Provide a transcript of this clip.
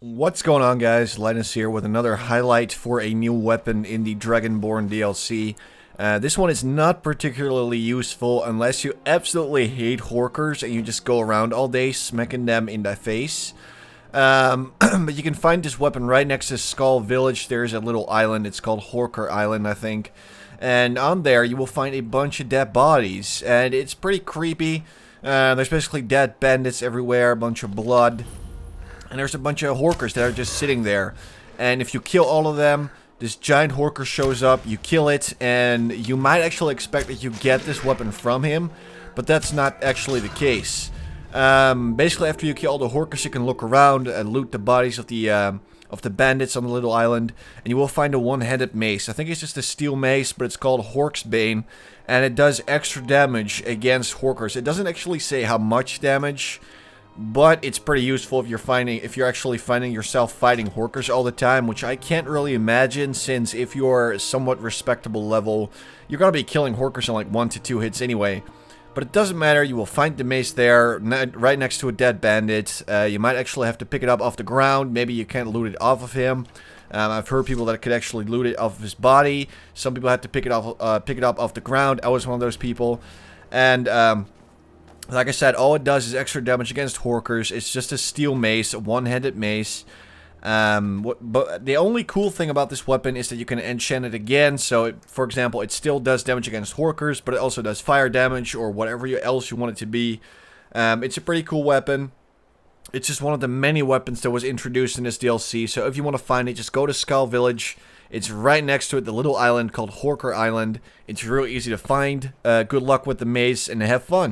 What's going on, guys? Linus here with another highlight for a new weapon in the Dragonborn DLC. This one is not particularly useful unless you absolutely hate Horkers and you just go around all day smacking them in the face. But you can find this weapon right next to Skull Village. There's a little island. It's called Horker Island, I think. And on there you will find a bunch of dead bodies. And it's pretty creepy. There's basically dead bandits everywhere, a bunch of blood. And there's a bunch of Horkers that are just sitting there. And if you kill all of them, this giant Horker shows up, you kill it, and you might actually expect that you get this weapon from him, but that's not actually the case. Basically, after you kill all the Horkers, you can look around and loot the bodies of the bandits on the little island, and you will find a one-handed mace. I think it's just a steel mace, but it's called Horksbane, and it does extra damage against Horkers. It doesn't actually say how much damage, but it's pretty useful if you're actually finding yourself fighting Horkers all the time, which I can't really imagine, since if you're a somewhat respectable level, you're gonna be killing Horkers in like 1 to 2 hits anyway. But it doesn't matter, you will find the mace there, right next to a dead bandit. You might actually have to pick it up off the ground, maybe you can't loot it off of him. I've heard people that could actually loot it off of his body. Some people have to pick it up off the ground. I was one of those people. And like I said, all it does is extra damage against Horkers. It's just a steel mace, a one-handed mace. But the only cool thing about this weapon is that you can enchant it again. So, for example, it still does damage against Horkers, but it also does fire damage or whatever else you want it to be. It's a pretty cool weapon. It's just one of the many weapons that was introduced in this DLC. So if you want to find it, just go to Skull Village. It's right next to it, the little island called Horker Island. It's really easy to find. Good luck with the mace and have fun.